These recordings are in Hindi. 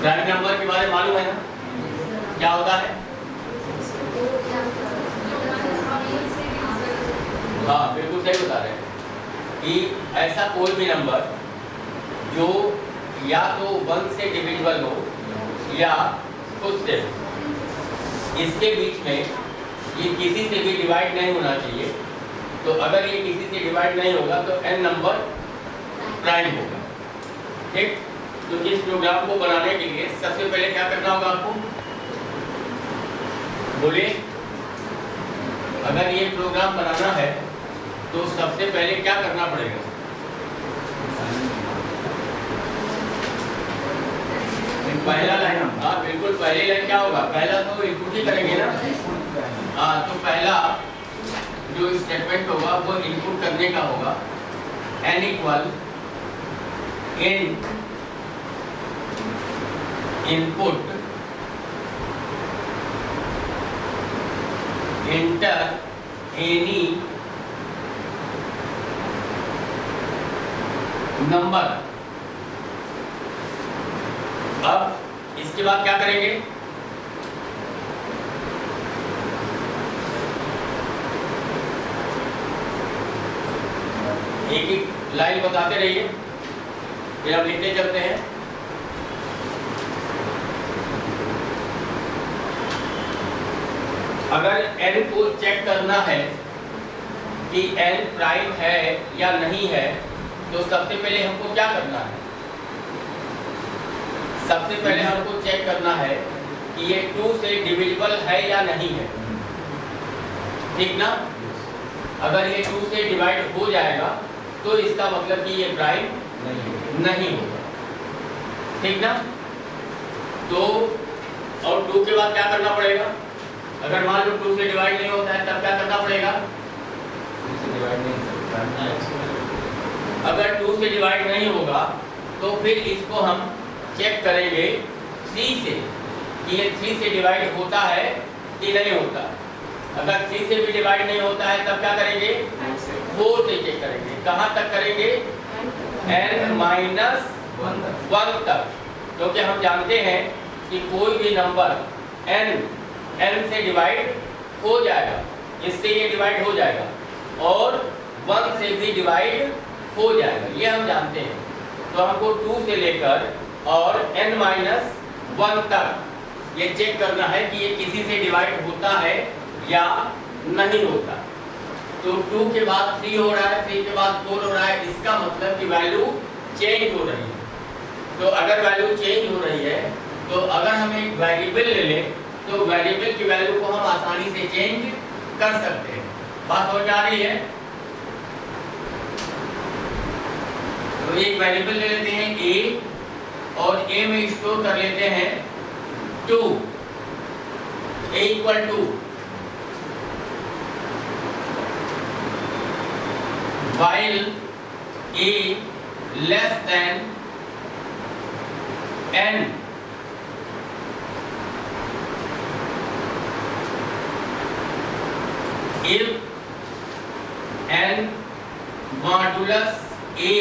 प्राइम नंबर के बारे में मालूम है ना, क्या होता है? हाँ बिल्कुल सही बता रहे हैं कि ऐसा कोई भी नंबर जो या तो 1 से डिविजिबल हो या खुद से हो, इसके बीच में ये किसी से भी डिवाइड नहीं होना चाहिए। तो अगर ये किसी से डिवाइड नहीं होगा तो n नंबर प्राइम होगा। ठीक, तो इस प्रोग्राम को बनाने के लिए सबसे पहले क्या करना होगा आपको? बोलिए, अगर ये प्रोग्राम बनाना है तो सबसे पहले क्या करना पड़ेगा? पहला लाइन, हाँ बिल्कुल, पहली लाइन क्या होगा? पहला तो इनपुट ही करेंगे ना। हाँ, तो पहला जो स्टेटमेंट होगा वो इनपुट करने का होगा। n equal int input inter any number. अब इसके बाद क्या करेंगे? एक एक लाइन बताते रहिए, फिर हम लिखते चलते हैं। अगर n को चेक करना है कि n प्राइम है या नहीं है, तो सबसे पहले हमको क्या करना है? सबसे पहले हमको चेक करना है कि ये 2 से डिविजिबल है या नहीं है। ठीक ना? अगर ये 2 से डिवाइड हो जाएगा तो इसका मतलब कि ये प्राइम नहीं होगा। ठीक ना? तो और 2 के बाद क्या करना पड़ेगा? अगर मान लो 2 से डिवाइड नहीं होता है तब क्या करना पड़ेगा? अगर 2 से डिवाइड नहीं होगा तो फिर इसको हम चेक करेंगे 3 से कि ये 3 से डिवाइड होता है कि नहीं होता। अगर 3 से भी डिवाइड नहीं होता है तब क्या करेंगे? 4 से चेक करेंगे। कहाँ तक करेंगे? n-1 तक, क्योंकि हम जानते हैं कि कोई भी नंबर n से डिवाइड हो जाएगा, इससे ये डिवाइड हो जाएगा और 1 से भी डिवाइड हो जाएगा, ये हम जानते हैं। तो हमको 2 से लेकर और n-1 तक ये चेक करना है कि ये किसी से डिवाइड होता है या नहीं होता। तो 2 के बाद 3 हो रहा है, 3 के बाद 4 हो रहा है, इसका मतलब कि वैल्यू चेंज हो रही है। तो अगर वैल्यू चेंज हो रही है तो अगर हम एक वेरिएबल ले लें तो वेरिएबल की वैल्यू को हम आसानी से चेंज कर सकते हैं। बात समझ आ रही है? तो एक वेरिएबल ले लेते हैं a और a में स्टोर कर लेते हैं 2, a equal to while a less than n, if n modulus a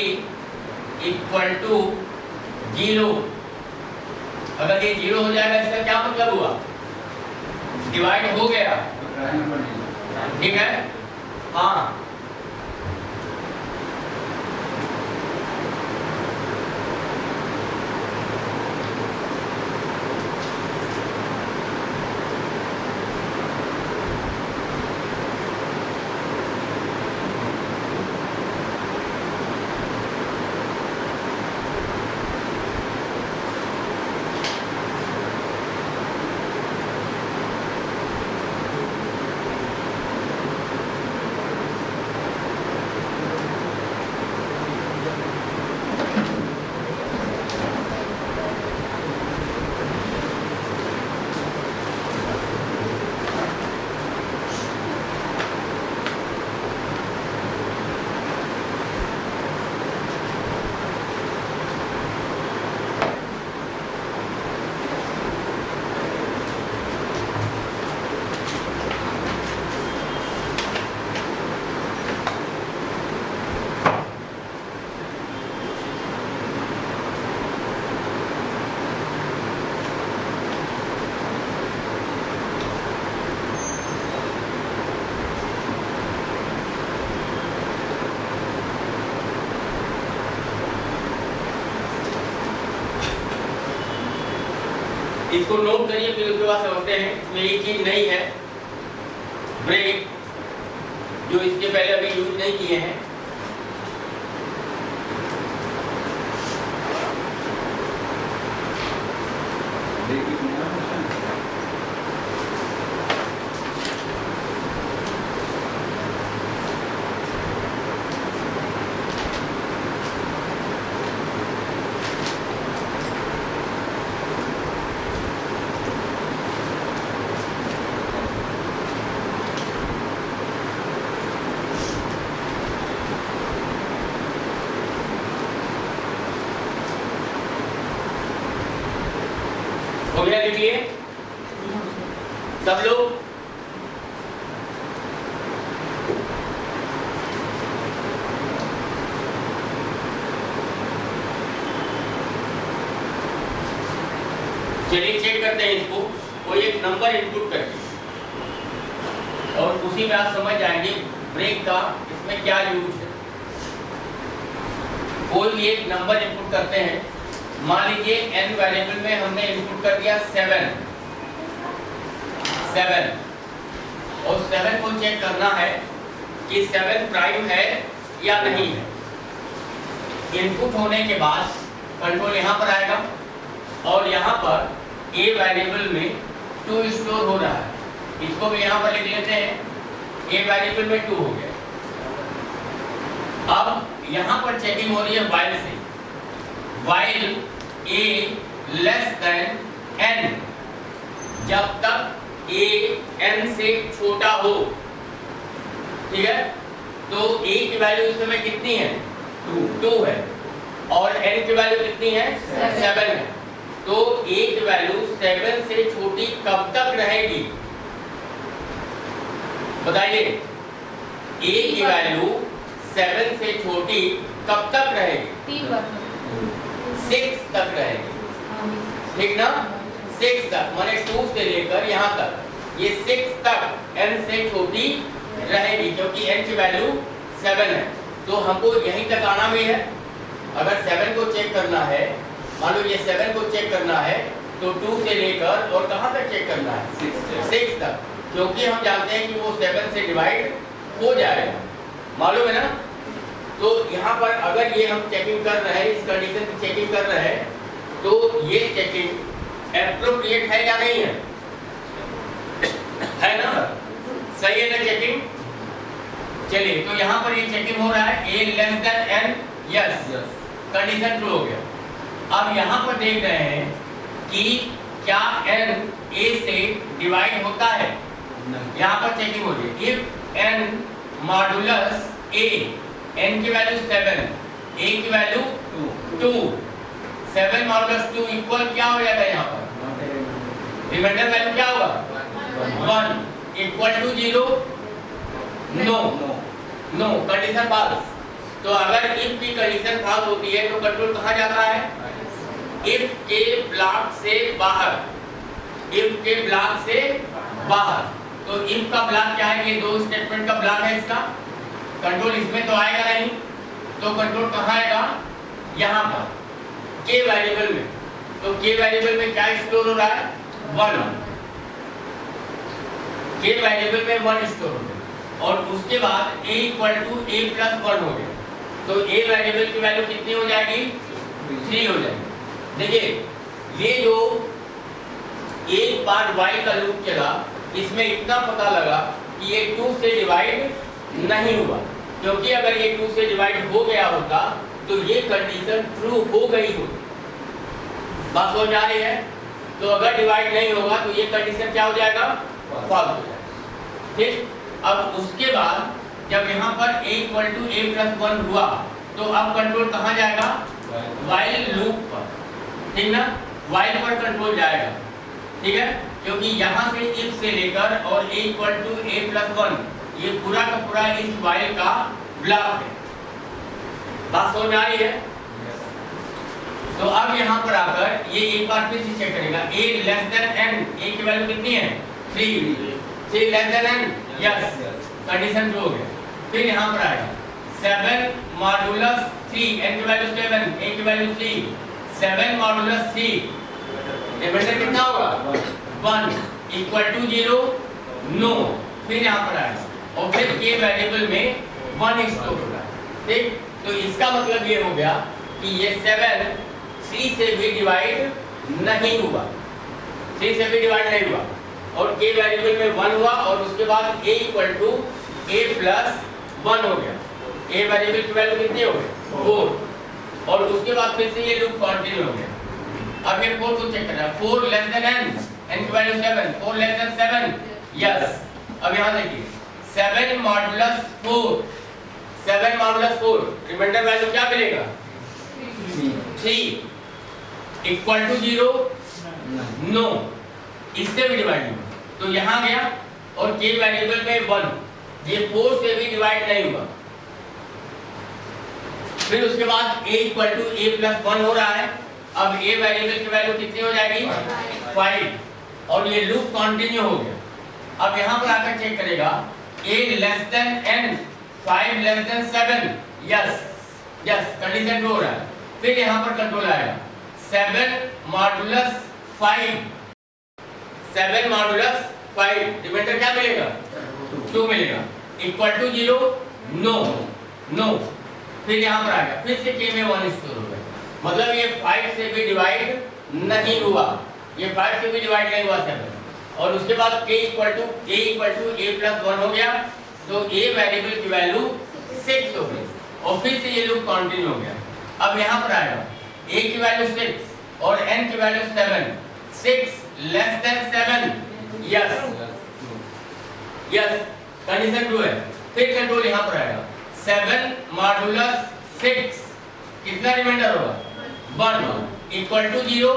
equal to 0। अगर ये 0 हो जाएगा इसका क्या मतलब हुआ? डिवाइड हो गया। ठीक है? हाँ, इसको नोट करिए, फिर उसके बाद समझते हैं। इसमें एक चीज नहीं है, ब्रेक, जो इसके पहले अभी यूज नहीं किए हैं। हो गया, लिख लिए सब लोग? चलिए चेक करते हैं इसको। कोई एक नंबर इनपुट करके और उसी में आप समझ जाएंगे ब्रेक का इसमें क्या यूज है। कोई भी एक नंबर इनपुट करते हैं, मान लीजिए n वेरिएबल में हमने इनपुट कर दिया 7 और 7 को चेक करना है कि 7 प्राइम है या नहीं है। इनपुट होने के बाद कंट्रोल यहाँ पर आएगा और यहाँ पर a वेरिएबल में 2 स्टोर हो रहा है। इसको भी यहाँ पर लिख लेते हैं, a वेरिएबल में 2 हो गया। अब यहाँ पर चेकिंग हो रही है while से, while a less then n, जब तक a n से छोटा हो। ठीक है, तो a की वैल्यू इस समय कितनी है? 2 है और n की वैल्यू कितनी है? 7 है। तो a की वैल्यू 7 से छोटी कब तक रहेगी बताइए? a की वैल्यू 7 से छोटी कब तक रहेगी? 6 तक रहेगी, ठीक ना? 6 तक, माने 2 से लेकर यहाँ तक, ये 6 तक n से छोटी रहेगी, क्योंकि n की वैल्यू 7 है। तो हमको यहीं तक आना भी है। अगर 7 को चेक करना है, मान लो ये 7 को चेक करना है, तो 2 से लेकर और कहाँ तक चेक करना है? 6 तक, क्योंकि हम जानते हैं कि वो 7 से डिवाइड हो जाएगा, मालूम है ना? तो यहाँ पर अगर ये हम चेकिंग कर रहे हैं, इस कंडीशन की चेकिंग कर रहे हैं, तो ये चेकिंग एप्रोप्रिएट है या नहीं है? है ना? सही है ना चेकिंग? चलिए, तो यहाँ पर ये चेकिंग हो रहा है a less then n, yes, condition true हो गया। अब यहाँ पर देख रहे हैं कि क्या n a से डिवाइड होता है? यहाँ पर चेकिंग हो रही है। If n modulus a, n की वैल्यू 7, a की वैल्यू 2, 7 मॉडुलस 2 इक्वल क्या हो जाएगा? यहाँ पर रिमाइंडर वैल्यू क्या होगा? 1 equal to 0, no, condition false. तो अगर इफ की कंडीशन फॉल्स होती है तो कंट्रोल कहाँ जाता है? इफ के ब्लॉक से बाहर, इफ के ब्लॉक से बाहर। तो इफ का ब्लॉक क्या है? ये 2 स्टेटमेंट का ब्लॉक है इसका। कंट्रोल इसमें तो आएगा नहीं, तो कंट्रोल कहाँ आएगा? यहाँ पर के वेरिएबल में। तो के वेरिएबल में क्या स्टोर हो रहा है? 1। के वेरिएबल में 1 स्टोर हो गया और उसके बाद a equal to a plus 1 हो गया। तो a वेरिएबल की वैल्यू कितनी हो जाएगी? 3 हो जाएगी। देखिए, ये जो एक बार while का लूप चला, इसमें इतना पता लगा कि ये 2 से डिवाइड नहीं हुआ, क्योंकि अगर ये 2 से डिवाइड हो गया होता तो ये कंडीशन ट्रू हो गई होती। बात समझ आ रही है? तो अगर डिवाइड नहीं होगा तो ये कंडीशन क्या हो जाएगा? फॉल्स हो जाएगा। ठीक, अब उसके बाद जब यहाँ पर a equal to a plus 1 हुआ, तो अब कंट्रोल कहाँ जाएगा? while लूप पर, ठीक ना? while पर कंट्रोल जाएगा, ठीक है? क्योंकि यहाँ से if से लेकर और a equal to a plus 1, ये पूरा का पूरा इस while का ब्लॉक है। बात समझ आ रही है? तो अब यहाँ पर आकर ये एक बार फिर से चेक करेगा, a less then n, a की वैल्यू कितनी है? 3 less then n, yes, condition true हो गया। फिर यहाँ पर आएगा 7 मॉडुलस 3, n की वैल्यू 7, a की वैल्यू 3, 7 मॉडुलस 3 रिमाइंडर कितना होगा 1 इक्वल टू 0 नो, फिर यहाँ पर आएगा और फिर के वेरिएबल में 1 स्टोर हो रहा है। ठीक, तो इसका मतलब ये हो गया कि ये 7 3 से भी डिवाइड नहीं हुआ, 3 से भी डिवाइड नहीं हुआ और के वेरिएबल में 1 हुआ और उसके बाद a equal to a plus 1 हो गया। a वेरिएबल की वैल्यू कितनी हो गई 4 और उसके बाद फिर से ये लूप कंटिन्यू हो गया। अब ये 4 को चेक करना है, 4 लेस देन n, n की वैल्यू 7, 4 लेस देन 7, यस। अब यहाँ देखिए 7 मॉडुलस 4, 7 मॉडुलस 4, रिमाइंडर वैल्यू क्या मिलेगा 3 इक्वल टू 0 नो, इससे भी डिवाइड हुआ तो यहाँ गया और के वेरिएबल में 1, ये 4 से भी डिवाइड नहीं हुआ। फिर उसके बाद a equal to a plus 1 हो रहा है। अब a वेरिएबल की वैल्यू कितनी हो जाएगी 5 और ये लूप कंटिन्यू हो गया। अब यहाँ पर आकर चेक करेगा a less then n, 5 less then 7, yes yes, condition true हो रहा है। फिर यहाँ पर कंट्रोल आएगा 7 मॉडुलस 5, 7 मॉडुलस 5, रिमाइंडर क्या मिलेगा 2 मिलेगा इक्वल टू 0 नो नो, फिर यहाँ पर आ गया फिर से के में 1 स्टोर हो गया। मतलब ये 5 से भी डिवाइड नहीं हुआ, ये 5 से भी डिवाइड नहीं हुआ 7 और उसके बाद k equal to a plus 1 हो गया तो a वेरिएबल की वैल्यू 6 हो गई और फिर से ये लूप कंटिन्यू हो गया। अब यहाँ पर आएगा a की वैल्यू 6 और n की value 7, 6 less than 7, yes yes, condition true है। फिर कंट्रोल यहाँ पर आएगा 7 मॉडुलस 6, कितना रिमाइंडर होगा 1 इक्वल टू 0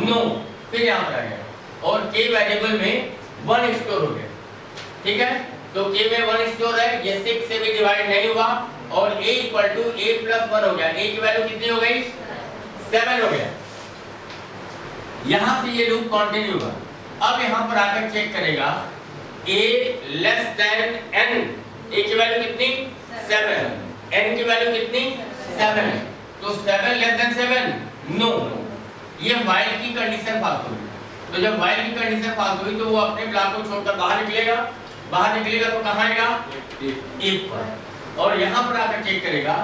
नो, फिर यहाँ पर आ गया और के वेरिएबल में 1 स्टोर हो गया। ठीक है, तो के में 1 स्टोर है, ये 6 से भी डिवाइड नहीं हुआ और a equal to a plus 1 हो गया। a की वैल्यू कितनी हो गई 7 हो गया। यहाँ से ये लूप कंटिन्यू हुआ। अब यहाँ पर आकर चेक करेगा a less then n, a की वैल्यू कितनी 7, n की वैल्यू कितनी 7, तो 7 लेस देन 7 नो, ये while की कंडीशन पास हुई। तो जब while की कंडीशन पास हुई तो वो अपने ब्लॉक को छोड़कर बाहर निकलेगा, बाहर निकलेगा तो कहाँ आएगा if पर, और यहाँ पर आकर चेक करेगा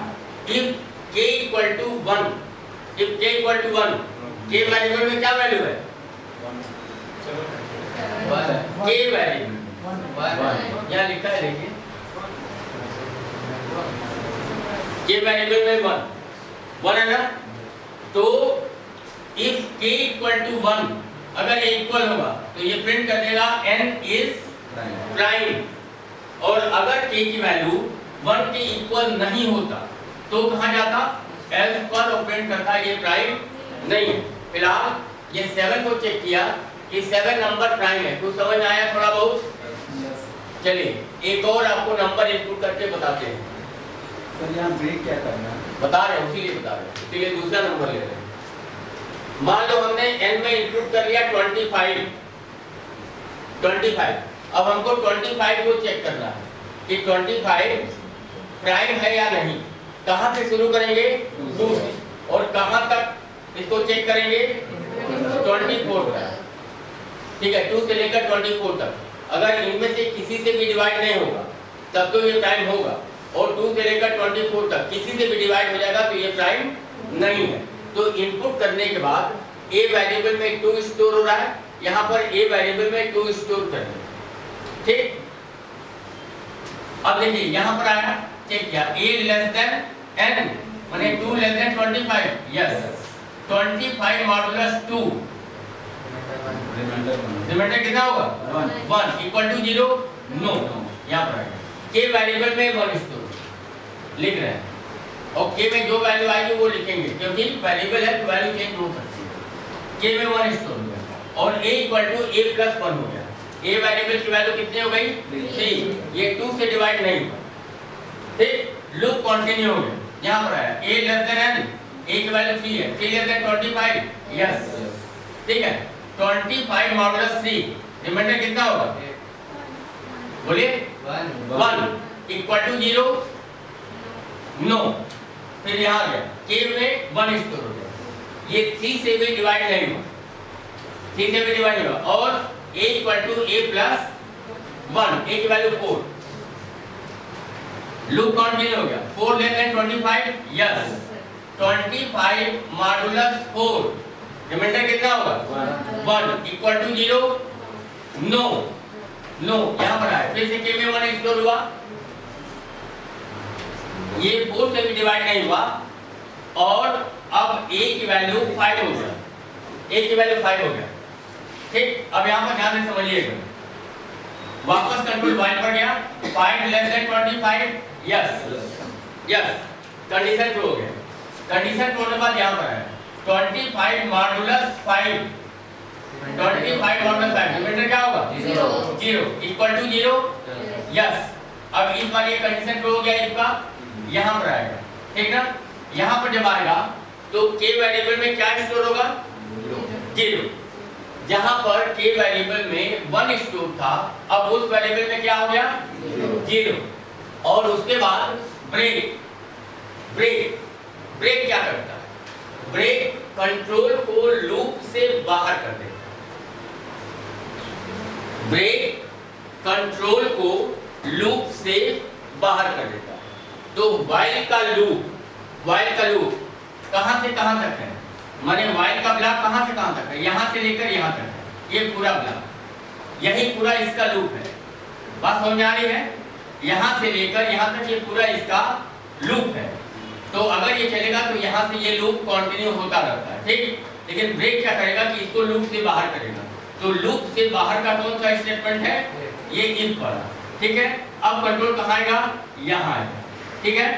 if k equal to 1, if k equal to 1, k variable में क्या वैल्यू है k वेरिएबल 1, यहाँ लिखा है देखिए k वेरिएबल में 1 है ना, तो if k इक्वल टू 1, अगर ये इक्वल होगा तो ये प्रिंट कर देगा n इज प्राइम, और अगर k की वैल्यू 1 के इक्वल नहीं होता तो कहाँ जाता else पर और प्रिंट करता ये प्राइम नहीं है। फिलहाल ये 7 को चेक किया कि 7 नंबर प्राइम है, कुछ समझ आया थोड़ा बहुत। चलिए एक और आपको नंबर इनपुट करके बताते हैं। सर यहाँ ब्रेक क्या करना है बता रहे हैं, उसीलिए बता रहे हैं, इसीलिए दूसरा नंबर ले रहे हैं। मान लो हमने n में इनपुट कर लिया 25, अब हमको 25 को चेक करना है कि 25 प्राइम है या नहीं। कहाँ से शुरू करेंगे 2 से, और कहाँ तक इसको चेक करेंगे 24 तक। ठीक है, 2 से लेकर 24 तक। अगर इनमें से किसी से भी डिवाइड नहीं होगा तब तो ये प्राइम होगा, और 2 से लेकर 24 तक किसी से भी डिवाइड हो जाएगा तो ये प्राइम नहीं है। तो इनपुट करने के बाद a वेरिएबल में 2 स्टोर हो रहा है, यहाँ पर a वेरिएबल में 2 स्टोर कर दें। ठीक, अब देखिए यहाँ पर आया, चेक किया a लेस देन n, माने 2 less than 25, yes 25 modulus 2, remainder कितना होगा 1 इक्वल टू 0 नो, यहाँ पर आएगा k वेरिएबल में 1 स्टोर लिख रहे हैं, और k में जो वैल्यू आएगी वो लिखेंगे क्योंकि वेरिएबल है तो वैल्यू चेंज हो सकती है। k में 1 स्टोर हो गया और a equal to a plus 1 हो गया। a वेरिएबल की वैल्यू कितनी हो गई 3, ये 2 से डिवाइड नहीं हुआ। ठीक, लूप कंटिन्यू हो गया। यहाँ पर आया a less then n, a की वैल्यू 3 है, 3 लेस देन 25, यस ठीक है 25 मॉडुलस 3, रिमाइंडर कितना होगा बोलिए 1 इक्वल टू 0 नो, फिर यहाँ आ गया k में 1 स्टोर हो गया। ये 3 से भी डिवाइड नहीं हुआ, 3 से भी डिवाइड नहीं हुआ। और a equal to a plus 1, a की वैल्यू 4, लूप कंटिन्यू हो गया। 4 less than 25, yes 25 modulus 4, remainder कितना होगा 1 इक्वल टू 0, नो नो यहाँ पर आया, फिर से के में 1 स्टोर हुआ, ये 4 से भी डिवाइड नहीं हुआ। और अब a की वैल्यू 5 हो गया, a की वैल्यू 5 हो गया, ठीक। अब यहाँ पर ध्यान से समझिएगा, वापस कंट्रोल वाइल पर गया, 5 less than 25, yes yes condition true हो गया। कंडीशन ट्रू होने के बाद यहाँ पर है 25 मॉडुलस 5, 25 मॉडुलस 5, रिमाइंडर क्या होगा 0 इक्वल टू 0, यस। अब इस बार ये कंडीशन ट्रू हो गया, इसका यहाँ पर आएगा, ठीक ना। यहाँ पर जब आएगा तो k वेरिएबल में क्या स्टोर होगा 0, जहाँ पर k वेरिएबल में 1 स्टोर था, अब उस वेरिएबल में क्या हो गया 0। और उसके बाद ब्रेक, ब्रेक ब्रेक क्या करता है, ब्रेक कंट्रोल को लूप से बाहर कर देता है, ब्रेक कंट्रोल को लूप से बाहर कर देता है। तो वाइल का लूप कहां से कहां तक है, माने वाइल का ब्लॉक कहां से कहां तक है, यहां से लेकर यहां तक है, ये पूरा ब्लॉक, यही पूरा इसका लूप है। बात समझ आ रही है, यहां से लेकर यहां तक ये पूरा इसका लूप है। तो अगर ये चलेगा तो यहां से ये लूप कंटिन्यू होता रहता है, ठीक। लेकिन ब्रेक क्या करेगा कि इसको लूप से बाहर करेगा। तो लूप से बाहर का कौन सा स्टेटमेंट है, ये इफ वाला, ठीक है। अब कंट्रोल कहां आएगा, यहां आएगा, ठीक है।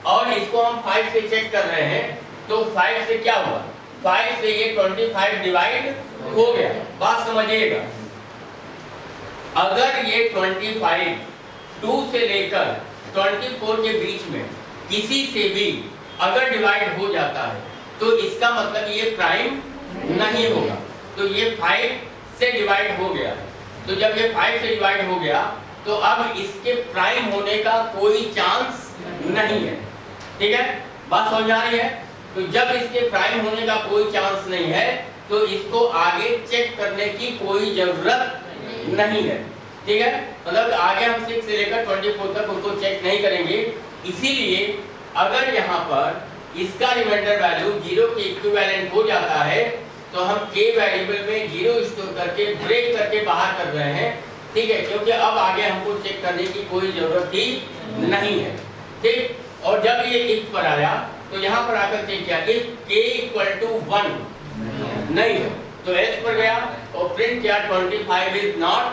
और इसको हम 5 से चेक कर रहे हैं, तो 5 से क्या हुआ, 5 से ये 25 डिवाइड हो गया। बात समझिएगा, अगर ये 25 2 से लेकर 24 के बीच में किसी से भी अगर डिवाइड हो जाता है तो इसका मतलब ये प्राइम नहीं होगा। तो ये 5 से डिवाइड हो गया, तो जब ये 5 से डिवाइड हो गया तो अब इसके प्राइम होने का कोई चांस नहीं है, ठीक है। बात समझ आ रही है। तो जब इसके प्राइम होने का कोई चांस नहीं है तो इसको आगे चेक करने की कोई जरूरत नहीं है, ठीक है। मतलब आगे हम 6 से लेकर 24 तक उसको चेक नहीं करेंगे। इसीलिए अगर यहाँ पर इसका रिमाइंडर वैल्यू 0 के इक्विवेलेंट हो जाता है तो हम k वेरिएबल में 0 स्टोर करके ब्रेक करके बाहर कर रहे हैं, ठीक है, क्योंकि अब आगे हमको चेक करने की कोई जरूरत ही नहीं है, ठीक। और जब ये इफ पर आया तो यहाँ पर आकर चेक किया, इफ k इक्वल टू 1 नहीं है तो एस पर गया और प्रिंट किया 25 इज नॉट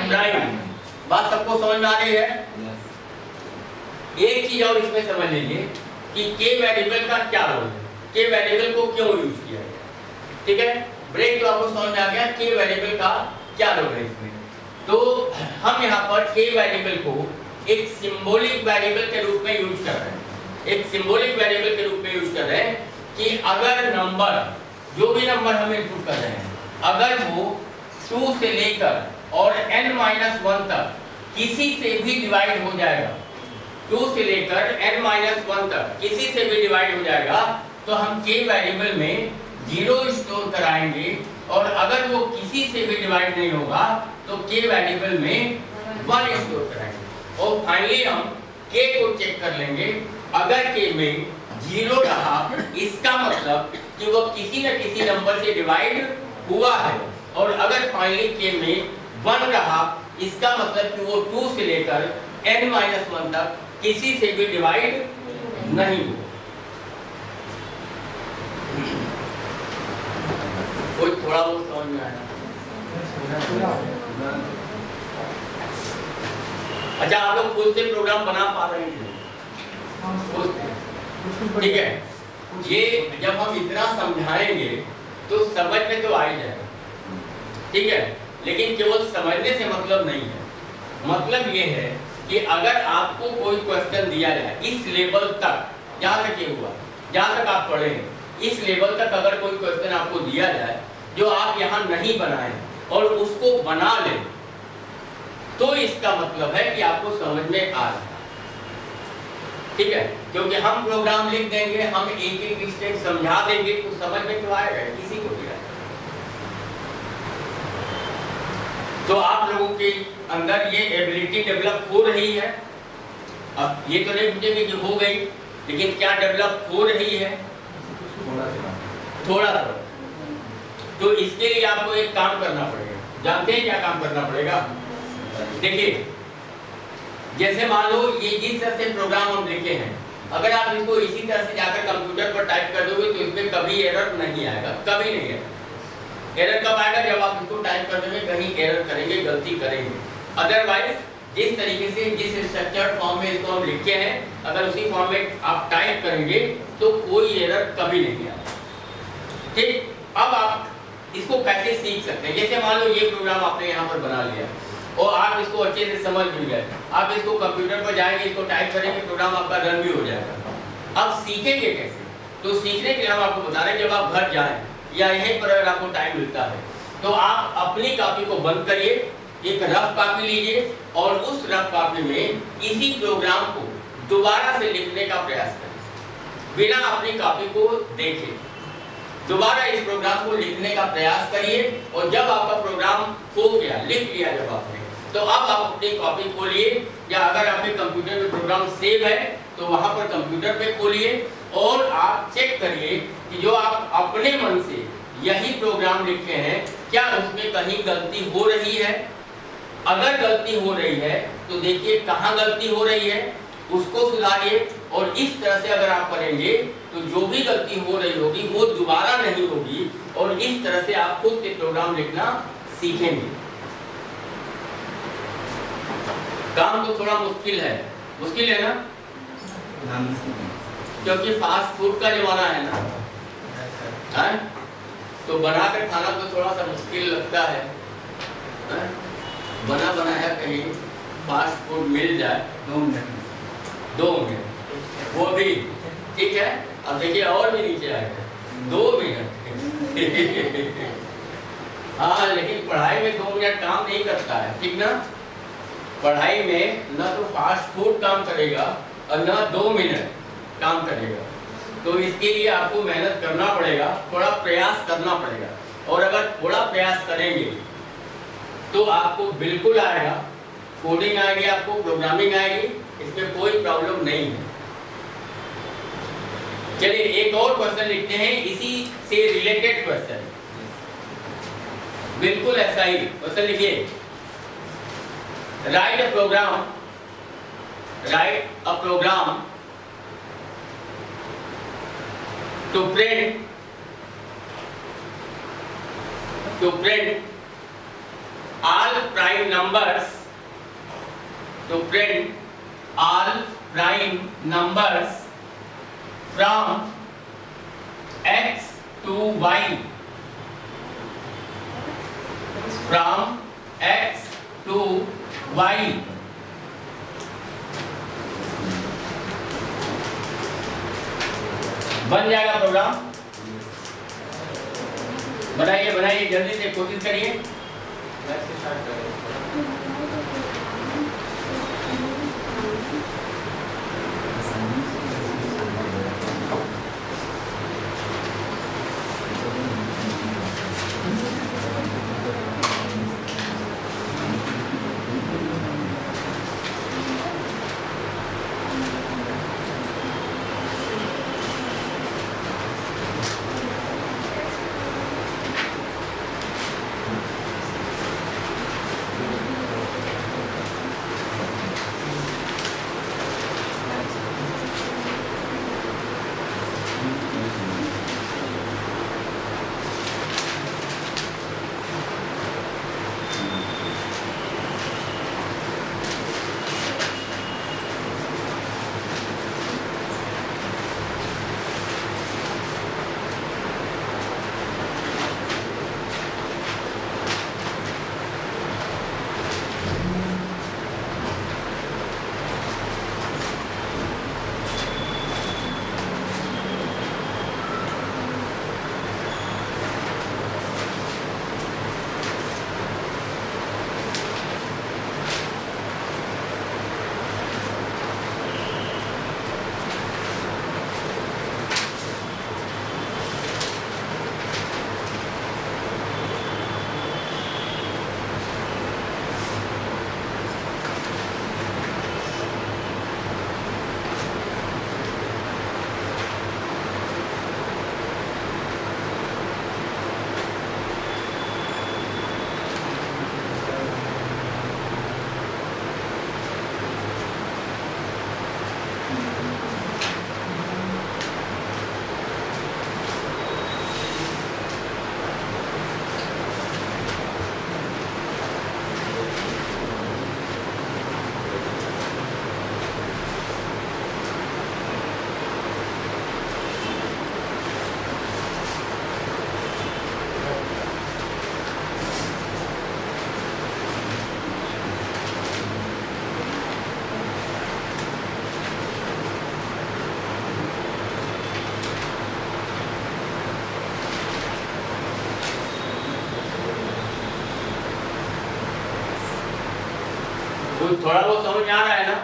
प्राइम। बात सबको समझ में आ रही है। एक चीज और इसमें समझ लीजिए कि k वेरिएबल का क्या रोल है, k वेरिएबल को क्यों यूज किया गया, ठीक है। ब्रेक तो आपको समझ में आ गया, k वेरिएबल का क्या रोल है इसमें। तो हम यहाँ पर k वेरिएबल को एक सिंबॉलिक वेरिएबल के रूप में यूज कर रहे हैं, एक सिंबॉलिक वेरिएबल के रूप में यूज कर रहे हैं कि अगर नंबर, जो भी नंबर हम इनपुट कर रहे हैं, अगर वो 2 से लेकर और n-1 तक किसी से भी डिवाइड हो जाएगा, 2 से लेकर n-1 तक किसी से भी डिवाइड हो जाएगा तो हम k वेरिएबल में 0 स्टोर कराएंगे। और अगर वो किसी से भी डिवाइड नहीं होगा तो k वेरिएबल में 1 स्टोर कराएंगे। और फाइनली हम k को चेक कर लेंगे, अगर k में 0 रहा इसका मतलब कि वो किसी न किसी नंबर से डिवाइड हुआ है, और अगर फाइनली k में 1 रहा इसका मतलब कि वो 2 से लेकर n-1 तक किसी से भी डिवाइड नहीं हुआ। कोई थोड़ा बहुत समझ में आया? अच्छा, आप लोग खुद से प्रोग्राम बना पा रहे हैं? ठीक है, ये जब हम इतना समझाएंगे तो समझ में तो आ ही जाएगा, ठीक है। लेकिन केवल समझने से मतलब नहीं है, मतलब ये है कि अगर आपको कोई क्वेश्चन दिया जाए इस लेवल तक, जहाँ तक ये हुआ, जहाँ तक आप पढ़े हैं, इस लेवल तक अगर कोई क्वेश्चन आपको दिया जाए जो आप यहाँ नहीं बनाए और उसको बना लें तो इसका मतलब है कि आपको समझ में आ रहा है। ठीक है, क्योंकि हम प्रोग्राम लिख देंगे, हम एक एक स्टेप समझा देंगे तो समझ में तो आएगा किसी को भी आएगा। तो आप लोगों के अंदर ये एबिलिटी डेवलप हो रही है। अब ये तो नहीं पूछेंगे कि हो गई, लेकिन क्या डेवलप हो रही है? थोड़ा थोड़ा। तो इसके लिए आपको एक काम करना पड़ेगा। जानते हैं क्या काम करना पड़ेगा? देखिए, जैसे मान लो ये जिस तरह से प्रोग्राम हम लिखे हैं, अगर आप इसको इसी तरह से जाकर कंप्यूटर पर टाइप कर दोगे तो इसमें कभी एरर नहीं आएगा, कभी नहीं आएगा। एरर कब आएगा? जब आप इसको टाइप कर दोगे कहीं एरर करेंगे, गलती करेंगे। अदरवाइज जिस तरीके से जिस स्ट्रक्चर्ड फॉर्म में इसको हम लिखे हैं, अगर उसी फॉर्म में आप टाइप करेंगे तो कोई एरर कभी नहीं आएगा। ठीक, अब आप इसको कैसे सीख सकते हैं? जैसे मान लो ये प्रोग्राम आपने यहाँ पर बना लिया और आप इसको अच्छे से समझ भी गए, आप इसको कंप्यूटर पर जाएंगे, इसको टाइप करेंगे, प्रोग्राम आपका रन भी हो जाएगा। अब सीखेंगे कैसे? तो सीखने के लिए हम आपको बता रहे हैं, जब आप घर जाएं या यहीं पर अगर आपको टाइम मिलता है तो आप अपनी कॉपी को बंद करिए, एक रफ कॉपी लीजिए और उस रफ कॉपी में इसी प्रोग्राम को दोबारा से लिखने का प्रयास करें, बिना अपनी कॉपी को देखे। दोबारा इस प्रोग्राम को लिखने का प्रयास करिए और जब आपका प्रोग्राम हो गया, लिख लिया जब आपने, तो अब आप अपनी कॉपी खोलिए या अगर आपके कंप्यूटर में प्रोग्राम सेव है तो वहां पर कंप्यूटर पे खोलिए और आप चेक करिए कि जो आप अपने मन से यही प्रोग्राम लिखे हैं क्या उसमें कहीं गलती हो रही है। अगर गलती हो रही है तो देखिए कहाँ गलती हो रही है, उसको सुधारिए और इस तरह से अगर आप करेंगे तो जो भी गलती हो रही होगी वो दोबारा नहीं होगी और इस तरह से आप खुद से प्रोग्राम लिखना सीखेंगे। काम तो थोड़ा मुश्किल है ना, क्योंकि फास्ट फूड का जमाना है ना, है? तो बनाकर खाना तो थोड़ा सा मुश्किल लगता है। बना बनाया कहीं फास्ट फूड मिल जाए 2 मिनट वो भी ठीक है। अब देखिए और भी नीचे आएगा 2 मिनट हाँ, लेकिन पढ़ाई में 2 मिनट काम नहीं करता है, ठीक ना? पढ़ाई में न तो फास्ट फूड काम करेगा और न 2 मिनट काम करेगा। तो इसके लिए आपको मेहनत करना पड़ेगा, थोड़ा प्रयास करना पड़ेगा और अगर थोड़ा प्रयास करेंगे तो आपको बिल्कुल आएगा, कोडिंग आएगी, आपको प्रोग्रामिंग आएगी, इसमें कोई प्रॉब्लम नहीं है। चलिए एक और क्वेश्चन लिखते हैं, इसी से रिलेटेड क्वेश्चन, बिल्कुल ऐसा ही क्वेश्चन लिखिए। Write a program to print all prime numbers from x to y, from x to y। बन जाएगा प्रोग्राम? बनाइए जल्दी से, कोशिश करिए। कुछ थोड़ा बहुत समझ में आ रहा है ना?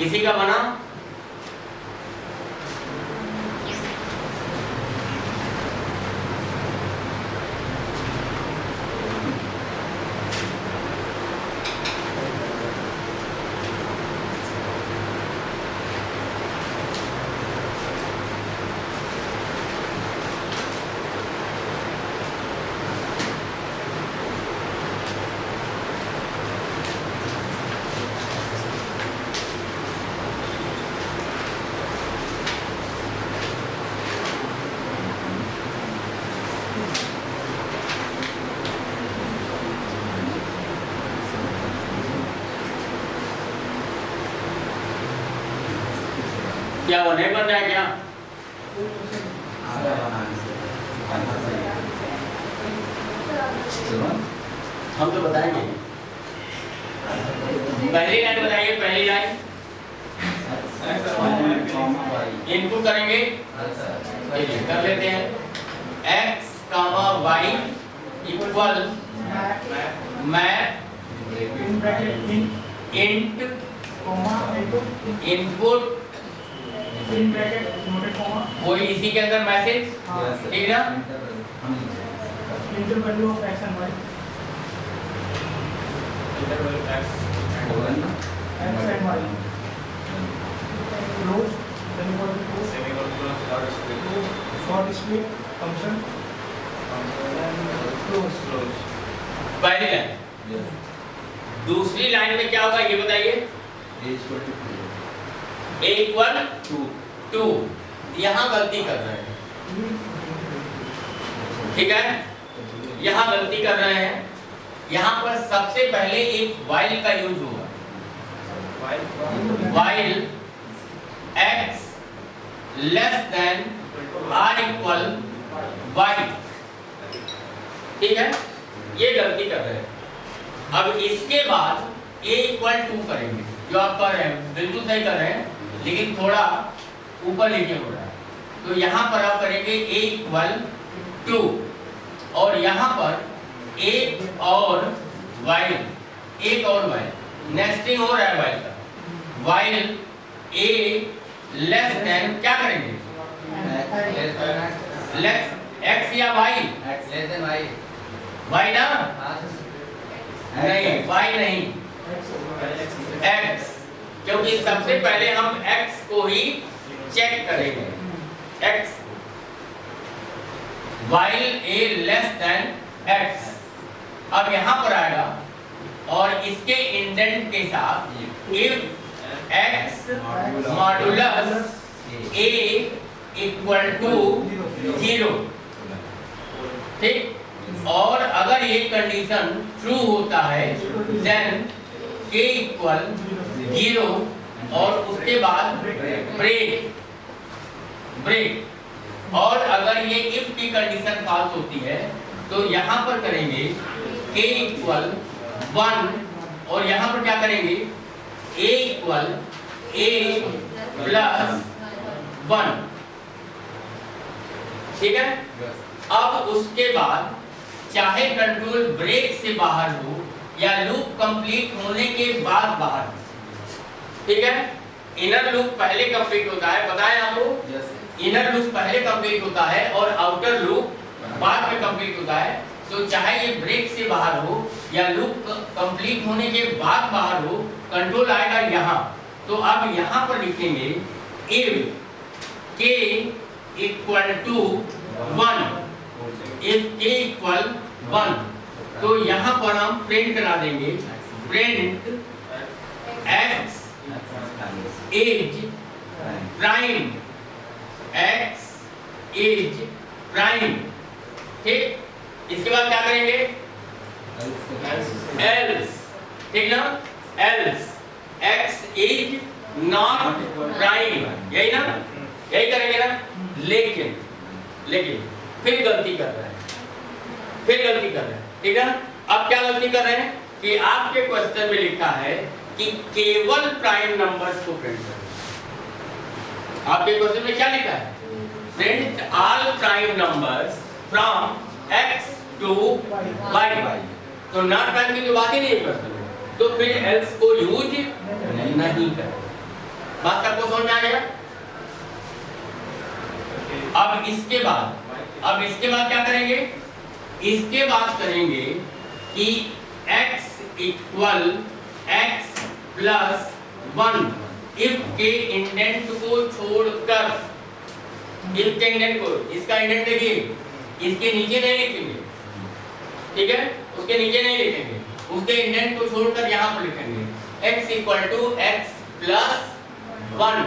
किसी का बना? क्या वो नहीं बन रहा है क्या? हम तो बताएंगे। पहली लाइन बताइए, पहली लाइन इनपुट करेंगे, चलिए कर लेते हैं। x, y equal map int input कोई इसी के अंदर मैसेज, ठीक ना? Value of x and y, x and y, close, for display function and close. पहली लाइन। दूसरी लाइन में क्या होगा ये बताइए? a equal 2। यहाँ गलती कर रहे हैं, ठीक है? यहाँ गलती कर रहे हैं। यहाँ पर सबसे पहले एक while का यूज होगा। while x less than r equal y, ठीक है? ये गलती कर रहे हैं। अब इसके बाद a इक्वल 2 करेंगे, जो आप कर रहे हैं बिल्कुल सही कर रहे हैं, लेकिन थोड़ा ऊपर नीचे हो रहा है। तो यहाँ पर आप करेंगे a इक्वल 2 और यहाँ पर एक और while, एक और while नेस्टिंग हो रहा है while का। while a लेस देन क्या करेंगे? लेस x या y? y ना? नहीं, y नहीं, x, क्योंकि सबसे पहले हम x को ही चेक करेंगे। x while a less than x। अब यहाँ पर आएगा और इसके इंडेंट के साथ if x modulus a equal to 0, ठीक। और अगर ये कंडीशन ट्रू होता है देन k इक्वल 0 और उसके बाद ब्रेक ब्रेक। और अगर ये इफ की कंडीशन फॉल्स होती है तो यहाँ पर करेंगे k इक्वल 1 और यहाँ पर क्या करेंगे a इक्वल a प्लस 1, ठीक है। अब उसके बाद चाहे कंट्रोल ब्रेक से बाहर हो या लूप कंप्लीट होने के बाद बाहर हो, ठीक है। इनर लूप पहले कंप्लीट होता है, बताया आपको। इनर लूप पहले कंप्लीट होता है और आउटर लूप बाद में कंप्लीट होता है। तो चाहे ये ब्रेक से बाहर हो या लूप कंप्लीट होने के बाद बाहर हो, कंट्रोल आएगा यहाँ। तो अब यहाँ पर लिखेंगे if k equal to 1, if k equal 1, तो यहाँ पर हम प्रिंट करा देंगे print x is prime, x is prime, ठीक। इसके बाद क्या करेंगे else, ठीक ना, else x is not prime, यही ना, यही करेंगे ना। लेकिन फिर गलती कर रहे हैं, ठीक है। अब क्या गलती कर रहे हैं कि आपके क्वेश्चन में लिखा है कि केवल प्राइम नंबर्स को प्रिंट करें। आपके क्वेश्चन में क्या लिखा है, print all prime numbers from x to y। तो नॉट प्राइम की तो बात ही नहीं है क्वेश्चन में, तो फिर एल्स को यूज नहीं करें। बात सबको समझ में आ गया। अब इसके बाद क्या करेंगे, इसके बाद करेंगे कि x equal x plus 1 if के इंडेंट को छोड़कर, इफ के इंडेंट को, इसका इंडेंट देखिए, इसके नीचे नहीं लिखेंगे, ठीक है, उसके नीचे नहीं लिखेंगे, उसके इंडेंट को छोड़कर यहाँ पर लिखेंगे x equal to x plus 1,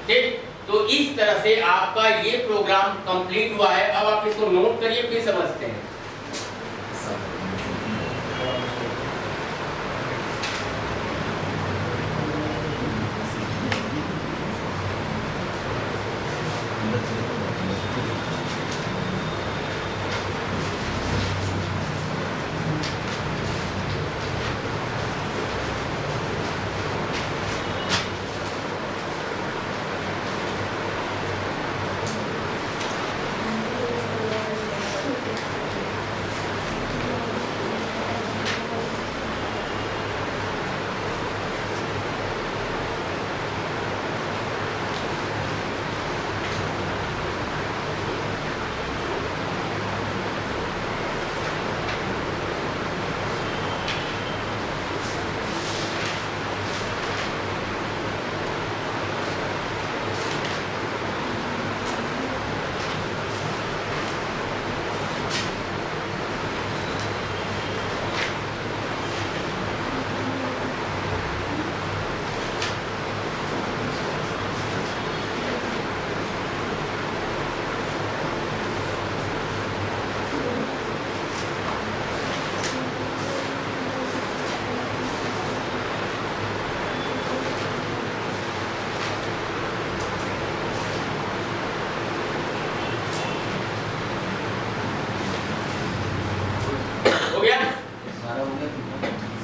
ठीक। तो इस तरह से आपका ये प्रोग्राम कंप्लीट हुआ है। अब आप इसको नोट करिए फिर समझते हैं।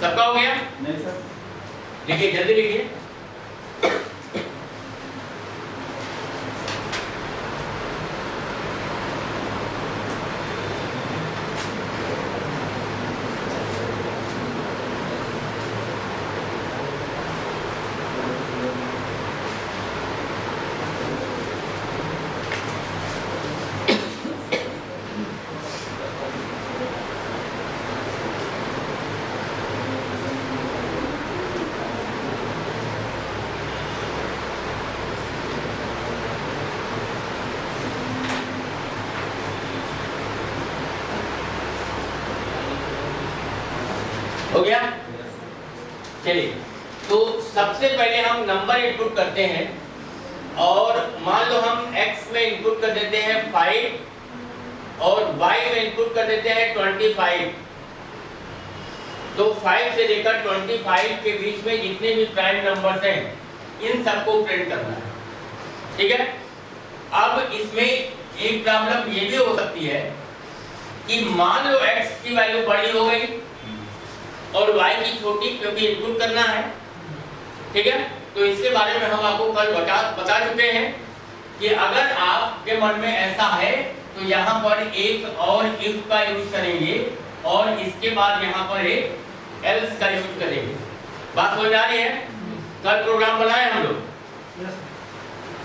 सबका हो गया? नहीं सर। लिखिए, जल्दी लिखिए। हो गया? चलिए, तो सबसे पहले हम नंबर इनपुट करते हैं और मान लो हम x में इनपुट कर देते हैं 5 और y में इनपुट कर देते हैं 25। तो 5 से लेकर 25 के बीच में जितने भी प्राइम नंबर्स हैं इन सबको प्रिंट करना है, ठीक है? अब इसमें एक प्रॉब्लम ये भी हो सकती है कि मान लो x की वैल्यू बड़ी हो गई और y की छोटी, क्योंकि इनपुट करना है, ठीक है? तो इसके बारे में हम आपको कल बता चुके हैं कि अगर आपके मन में ऐसा है तो यहाँ पर एक और if का यूज करेंगे और इसके बाद यहाँ पर एक else का यूज करेंगे। बात हो जा रही है? कल प्रोग्राम बनाए हम लोग,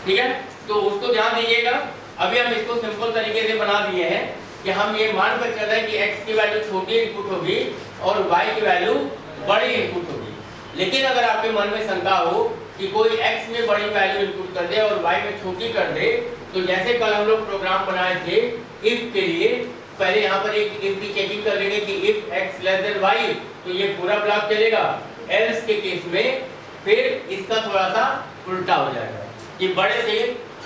ठीक है? तो उसको ध्यान दीजिएगा। अभी हम इसको सिंपल तरीके से बना दिए हैं कि हम ये मान कर चल रहे हैं कि x की वैल्यू छोटी इनपुट होगी और y की वैल्यू बड़ी इनपुट होगी। लेकिन अगर आपके मन में शंका हो कि कोई x में बड़ी वैल्यू इनपुट कर दे और y में छोटी कर दे, तो जैसे कल हम लोग प्रोग्राम बनाए थे if के लिए, पहले यहाँ पर एक if की चेकिंग कर लेंगे कि if x less than y, तो ये पूरा ब्लॉक चलेगा। else के केस में फिर इसका थोड़ा सा उल्टा हो जाएगा कि बड़े से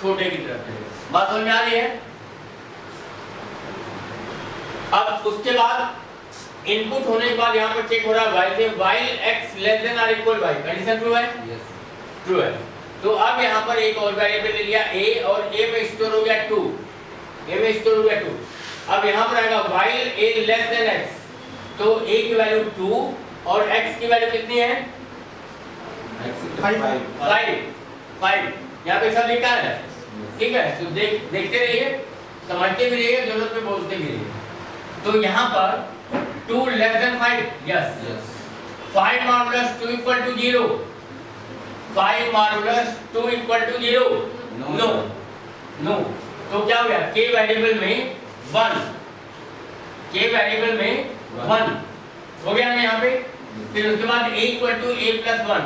छोटे की तरफ चलेगा। बात समझ में आ रही है? अब उसके बाद इनपुट होने के बाद यहाँ पर चेक हो रहा है y से, while x लेस देन और इक्वल y, कंडीशन ट्रू है? ट्रू है। तो अब यहाँ पर एक और वेरिएबल ले लिया a और a में स्टोर हो गया 2, a में स्टोर हो गया 2। अब यहाँ पर आएगा while a less than x, तो a की वैल्यू 2 और x की वैल्यू कितनी है? 5। यहाँ पे सब लिखा है, ठीक है? तो देखते रहिए, समझते भी रहिए, जरूरत पे बोलते भी रहिए। तो यहाँ पर 2 less than 5, yes. 5 modulus 2 equal to 0, 5 modulus 2 equal to 0, no. तो क्या हो गया? k वेरिएबल में 1, k वेरिएबल में 1 हो गया ना यहाँ पे। फिर उसके बाद a equal to a plus 1,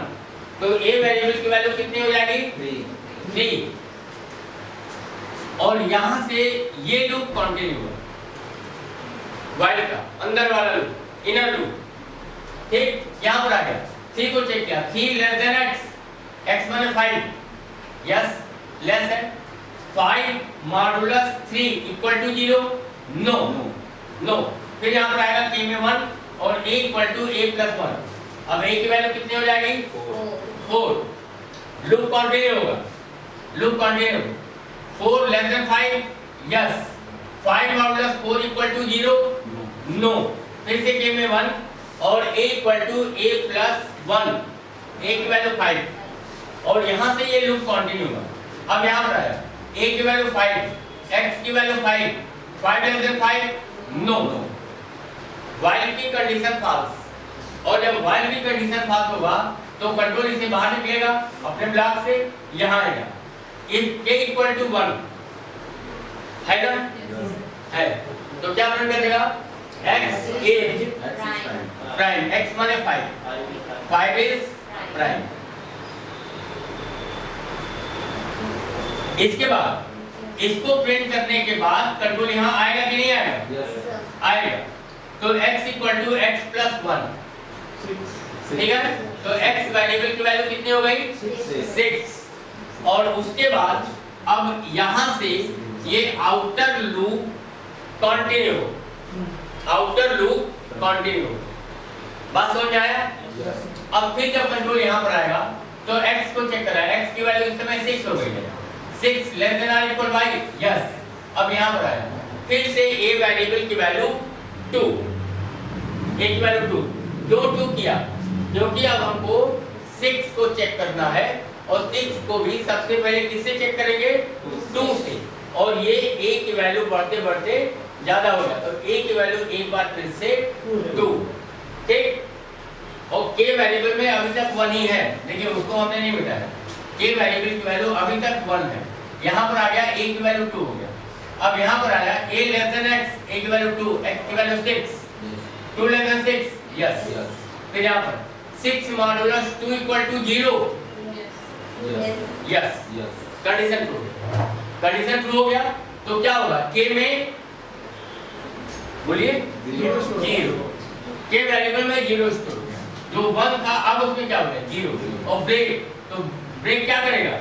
तो a वेरिएबल की वैल्यू कितनी हो जाएगी? 3। और यहाँ से ये लूप कंटिन्यू हुआ, while का अंदर वाला लूप, इनर लूप, ठीक? यहाँ पर आ गया 3 को चेक किया, 3 लेस देन x माने 5, यस, लेस है। 5 मॉडुलस 3 इक्वल टू 0, नो। फिर यहाँ पर आएगा k में 1 और a equal to a plus 1। अब a की वैल्यू कितनी हो जाएगी? 4। लूप कंटिन्यू होगा, loop continue. 4 less than 5, yes. 5 modulus 4 equal to 0, no. फिर से k में 1 और a equal to a plus 1, a की वैल्यू 5 और यहाँ से ये लूप कंटिन्यू होगा। अब यहाँ पर आया a की वैल्यू 5, x की value 5 less than 5, no. while की कंडीशन फॉल्स, और जब while की कंडीशन फॉल्स होगा तो कंट्रोल इसे बाहर निकलेगा अपने ब्लॉक से, यहाँ आएगा if k इक्वल टू 1 है ना? है। तो क्या प्रिंट करेगा? x is प्राइम, x माने 5 is प्राइम। इसके बाद इसको प्रिंट करने के बाद कंट्रोल यहाँ आएगा कि नहीं आएगा? आएगा। तो x equal to x plus 1, ठीक है? तो x वेरिएबल की वैल्यू कितनी हो गई? 6। और उसके बाद अब यहाँ से ये आउटर लूप कंटिन्यू, बात समझ में आया? अब फिर जब कंट्रोल यहाँ पर आएगा तो x को चेक करा, x की वैल्यू इस समय 6 हो गई है, 6 लेस देन और इक्वल y, यस। अब यहाँ पर आया फिर से a वेरिएबल की वैल्यू 2, a की वैल्यू 2, क्यों 2 किया? क्योंकि अब हमको 6 को चेक करना है और 6 को भी सबसे पहले किससे चेक करेंगे? 2 से। और ये a की वैल्यू बढ़ते बढ़ते ज्यादा हो गया, तो a की वैल्यू एक बार फिर से 2, ठीक? और k वेरिएबल में अभी तक 1 ही है, देखिए उसको हमने नहीं मिटाया। k वेरिएबल की वैल्यू अभी तक 1 है, यहाँ पर आ गया a की वैल्यू 2 हो गया। अब यहाँ पर आया a less than x, a की वैल्यू 2, x की वैल्यू 6, 2 लेस देन 6, यस। फिर यहाँ पर 6 modulus 2 equal to 0, yes. Condition true हो गया। तो क्या होगा? k में बोलिए 0, के वेरिएबल में 0 स्टोर हो गया, जो 1 था अब उसमें क्या हो गया 0। और ब्रेक, तो ब्रेक क्या करेगा,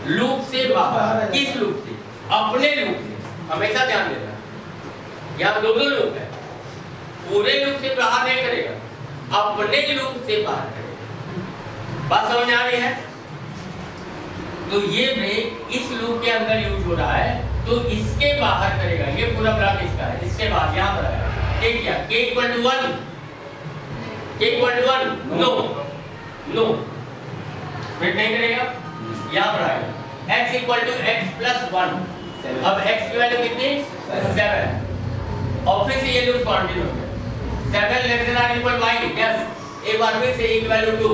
लूप से बाहर। किस लूप से, अपने लूप से, हमेशा ध्यान देना, यहाँ दोनों लूप है, पूरे लूप से बाहर नहीं करेगा, अपने लूप से बाहर करेगा। बात समझ आ रही है? तो ये ब्रेक इस लूप के अंदर यूज हो रहा है, तो इसके बाहर करेगा, ये पूरा ब्लॉक इसका है, इसके बाद यहाँ पर आएगा के क्या, k equal to 1, k equal to 1, no no, फिर नहीं करेगा, यहाँ पर आएगा x equal to x plus 1। अब x की वैल्यू कितनी, 7, और फिर से ये लूप कंटिन्यू हो गया, 7 लेस देन और इक्वल y, यस, एक बार फिर से a की वैल्यू 2,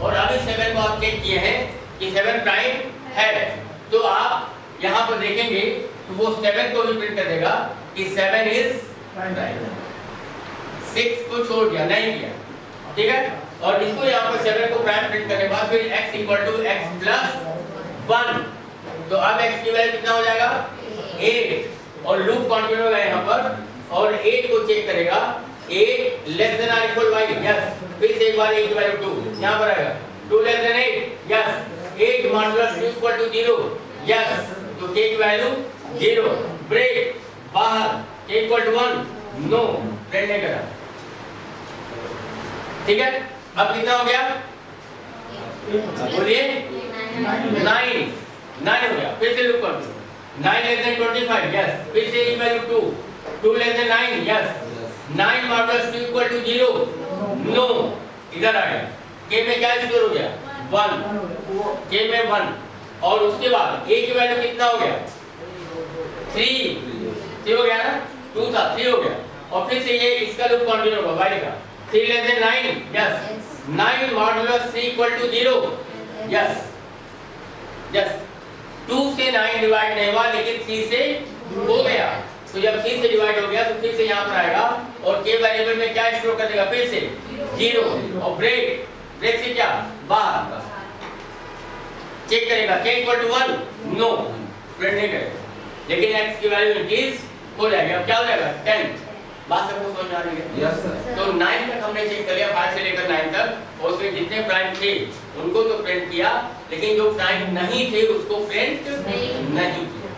और अभी 7 को आप चेक किए हैं कि 7 प्राइम है, तो आप यहाँ पर देखेंगे तो वो 7 को भी प्रिंट कर देगा कि 7 इज प्राइम। 6 को छोड़ दिया, नहीं किया, ठीक है, और इसको यहाँ पर 7 को प्राइम प्रिंट करने के बाद फिर x equal to x plus 1, तो अब x की वैल्यू कितना हो जाएगा 8, और लूप कंटिन्यू होगा यहाँ पर, और 8 को चेक करेगा, 8 लेस देन और इक्वल y, यस, फिर से एक बार a की वैल्यू 2 यहाँ पर आएगा, 2 less than 8, yes, 8 modulus 2 equal to 0, yes, तो k की वैल्यू 0, ब्रेक बाहर, k equal to 1, no, print नहीं करा, ठीक है। अब कितना हो गया, बोलिए 9 हो गया, फिर से लूप कर दो, 9 लेस देन 25, यस, फिर से की value 2 less than 9, yes, 9 modulus 2 equal to 0, no, इधर आ गया, k में क्या स्टोर हो गया 1, k में 1, और उसके बाद a की वैल्यू कितना हो गया 3 हो गया ना, 2 था 3 हो गया, और फिर से ये इसका लूप कंटिन्यू होगा y का, 3 less than 9, yes, 9 modulus 3 equal to 0, yes, yes, 2 से 9 डिवाइड नहीं हुआ लेकिन 3 से हो गया, तो जब 3 से डिवाइड हो गया तो फिर से यहाँ पर आएगा, और k वेरिएबल में क्या स्टोर कर देगा, फिर से 0, और ब्रेक से क्या बाहर, चेक करेगा k equal to 1, no, print नहीं करेगा, लेकिन x की वैल्यू इंक्रीज हो जाएगी, अब क्या हो जाएगा 10। बात सबको समझ आ रही है? Yes sir. तो 9 तक हमने चेक कर लिया, 5 से लेकर 9 तक, और उसमें जितने प्राइम थे उनको तो प्रिंट किया, लेकिन जो प्राइम नहीं थे उसको प्रिंट नहीं किया।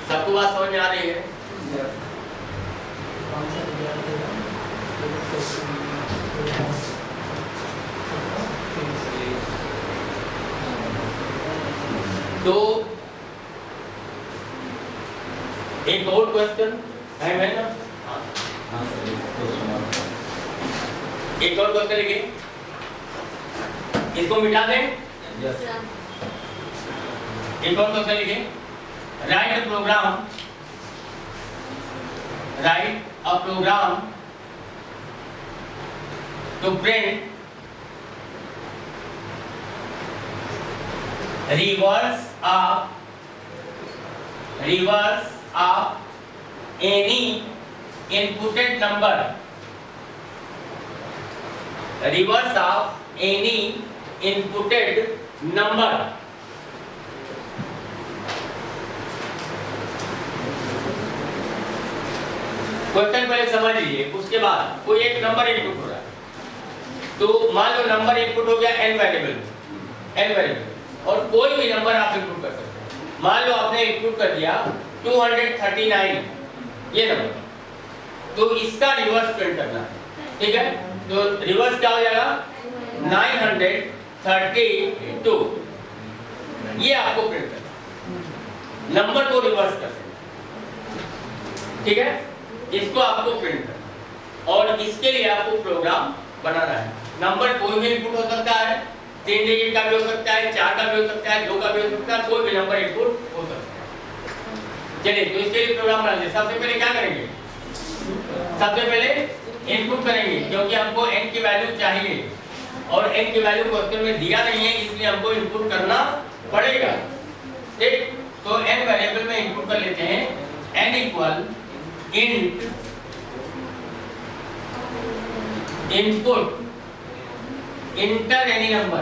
सबको बात समझ में आ रही है? तो एक और क्वेश्चन है ना, एक और क्वेश्चन लिखिए, इसको मिटा दें, एक और क्वेश्चन लिखिए, write a program to print reverse of any inputted number, reverse of any inputted number, question पहले समझ लीजिए, उसके बाद कोई एक नंबर इनपुट हो रहा है, तो मान लो नंबर इनपुट हो गया n वेरिएबल, और कोई भी नंबर आप इनपुट कर सकते हैं। मान लो आपने इनपुट कर दिया 239 ये नंबर, तो इसका रिवर्स प्रिंट करना है, ठीक है, तो रिवर्स क्या हो जाएगा 932, ये आपको प्रिंट करना, नंबर को रिवर्स कर सकते, ठीक है, इसको आपको प्रिंट करना, और इसके लिए आपको प्रोग्राम बनाना है। नंबर कोई भी इनपुट हो सकता है, 3 डिजिट का भी हो सकता है, 4 का भी हो सकता है, 2 का भी हो सकता है, कोई भी नंबर इनपुट हो सकता है। चलिए, तो इसके लिए प्रोग्राम बना लेते। सबसे पहले क्या करेंगे, सबसे पहले इनपुट करेंगे, क्योंकि हमको n की वैल्यू चाहिए, और n की वैल्यू क्वेश्चन में दिया नहीं है, इसलिए हमको इनपुट करना पड़ेगा, ठीक। तो n वेरिएबल में इनपुट कर लेते हैं, n equal int input enter any number,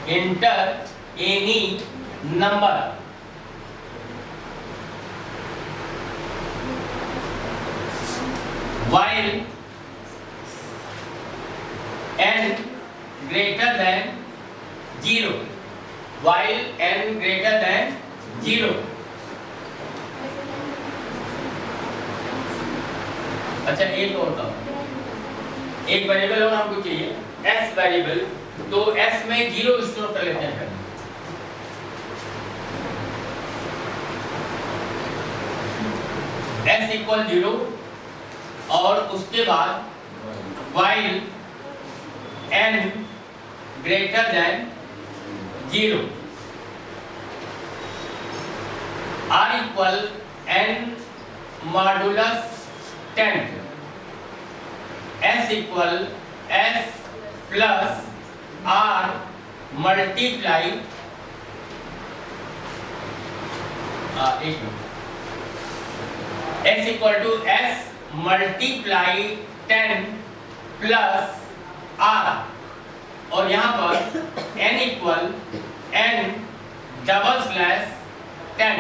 enter any number, while n greater than 0, while n greater than 0. अच्छा एक और था, एक वेरिएबल और हमको चाहिए s वेरिएबल, तो s में 0 स्टोर कर लेते हैं। s इक्वल 0 और उसके बाद while n greater than 0, r equal n modulus 10, s equal s plus r multiply s equal to s multiply 10 plus r, और यहाँ पर n equal n double slash 10,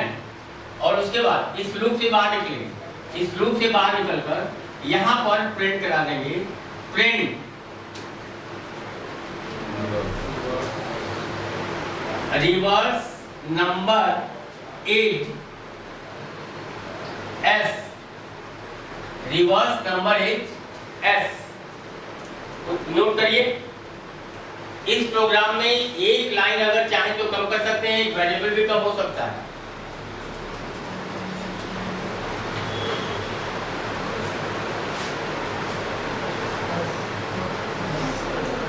और उसके बाद इस लूप से बाहर निकलेंगे, इस लूप से बाहर निकलकर यहाँ पर प्रिंट करा देंगे, print reverse number is s, reverse number is s। Note करिए, इस प्रोग्राम में एक लाइन अगर चाहे तो कम कर सकते हैं, एक वेरिएबल भी कम हो सकता है।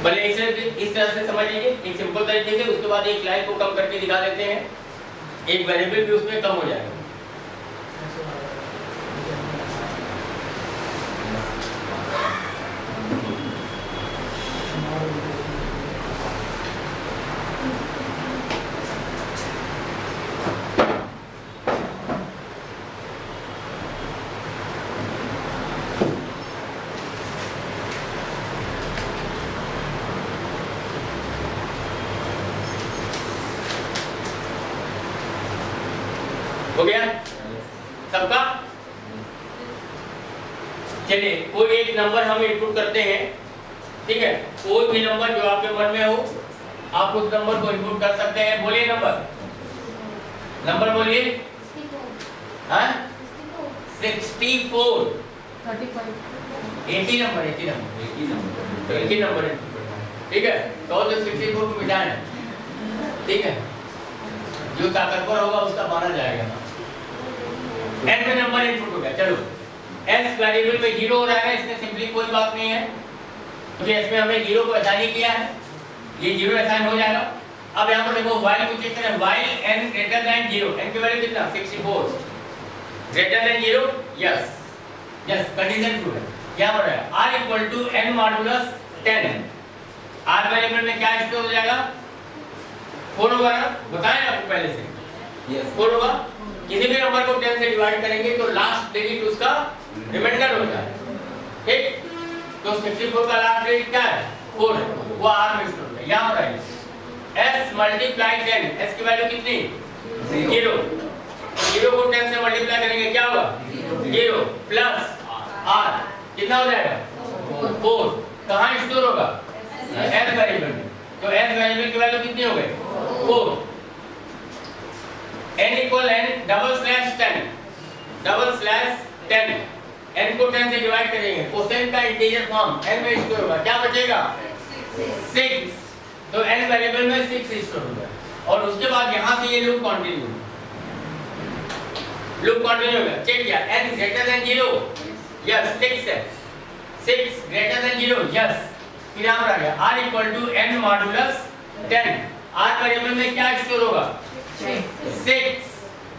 भले इसे इस तरह से समझ लीजिए, एक सिंपल तरीके से, उसके बाद एक लाइन को कम करके दिखा देते हैं, एक वेरिएबल भी उसमें कम हो जाएगा। हो गया सबका? चलिए कोई एक नंबर हम इनपुट करते हैं, ठीक है, कोई भी नंबर जो आपके मन में हो आप उस नंबर को इनपुट कर सकते हैं। बोलिए नंबर, नंबर बोलिए। 64, 80 नंबर, 80 नंबर, ठीक है। तो 64 को मिटाएं, ठीक है, जो ताकतवर होगा उसका माना जाएगा। n में नंबर इनपुट हो गया, चलो s वेरिएबल में 0 हो रहा है, इसमें सिंपली कोई बात नहीं है, क्योंकि इसमें हमने 0 को असाइन किया है, ये 0 असाइन हो जाएगा। अब यहाँ पर देखो while को चेक करें, while n greater than 0, n की वैल्यू कितना 64, greater than 0, yes yes, condition true है। क्या हो रहा है, r equal to n modulus 10, r variable में क्या स्टोर हो जाएगा, 4 होगा ना, बताएं आपको पहले से, यस 4 होगा। किसी भी नंबर को 10 से डिवाइड करेंगे तो लास्ट डिजिट उसका रिमाइंडर होता है, ठीक। तो 64 का लास्ट डिजिट क्या है, 4 है, वो r में स्टोर है। यहाँ पर आइए, s मल्टीप्लाई 10, s की वैल्यू कितनी 0, 0 को 10 से मल्टीप्लाई करेंगे क्या होगा 0 प्लस r, कितना हो जाएगा 4, कहाँ स्टोर होगा s वेरिएबल में, तो s वेरिएबल की वैल्यू कितनी हो गई 4। n equal n double slash 10, double slash 10, n को 10 से डिवाइड करेंगे, कोसेंट का इंटीजर फॉर्म n में स्टोर होगा, क्या बचेगा 6, तो n वेरिएबल में 6 स्टोर होगा। और उसके बाद यहाँ से ये लूप कंटिन्यू होगा, चेक किया, n ग्रेटर देन 0, यस 6 है, 6 ग्रेटर देन 0, यस, फिर यहाँ पर आ गया r equal to n modulus 10, r variable में क्या स्टोर होगा 6,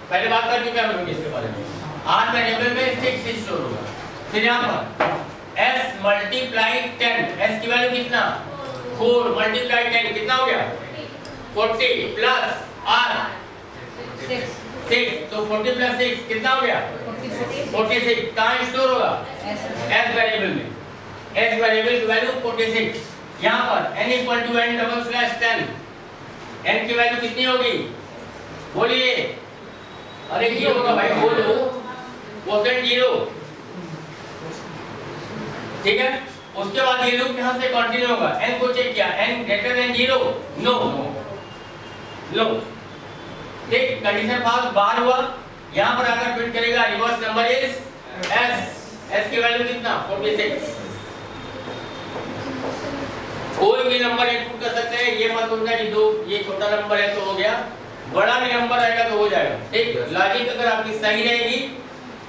पहले बात कर चुके हम लोग इसके बारे में, r वेरिएबल में 6 स्टोर होगा। फिर यहाँ पर s मल्टीप्लाई 10, s की वैल्यू कितना 4 मल्टीप्लाई 10 कितना हो गया 40 प्लस r 6, तो 40 प्लस 6 कितना हो गया 46, कहाँ स्टोर होगा s वेरिएबल में, s वेरिएबल की वैल्यू 46। यहाँ पर n equal to n double slash 10, n की वैल्यू कितनी होगी बोलिए, अरे 0 का भाई बोलो, कोसेंट 0, ठीक है, उसके बाद ये लूप यहाँ से कंटिन्यू होगा। n को चेक किया, n greater than 0, no no, ठीक, कंडीशन पास बाहर हुआ। यहाँ पर अगर प्रिंट करेगा रिवर्स नंबर इज s की वैल्यू कितना 46। कोई भी नंबर इनपुट कर सकते हैं, ये मत सोचना कि दो ये छोटा नंबर है तो हो गया, बड़ा भी नंबर आएगा तो हो जाएगा, ठीक। लॉजिक अगर आपकी सही रहेगी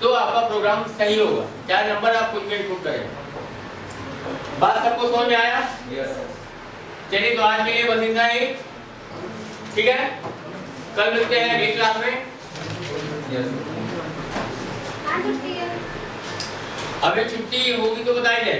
तो आपका प्रोग्राम सही होगा, चाहे नंबर आप कुछ भी इनपुट करें। बात सबको समझ में आया? चलिए तो आज के लिए बस इतना ही, ठीक है, कल मिलते हैं अगली क्लास में। अभी छुट्टी होगी तो बताइए।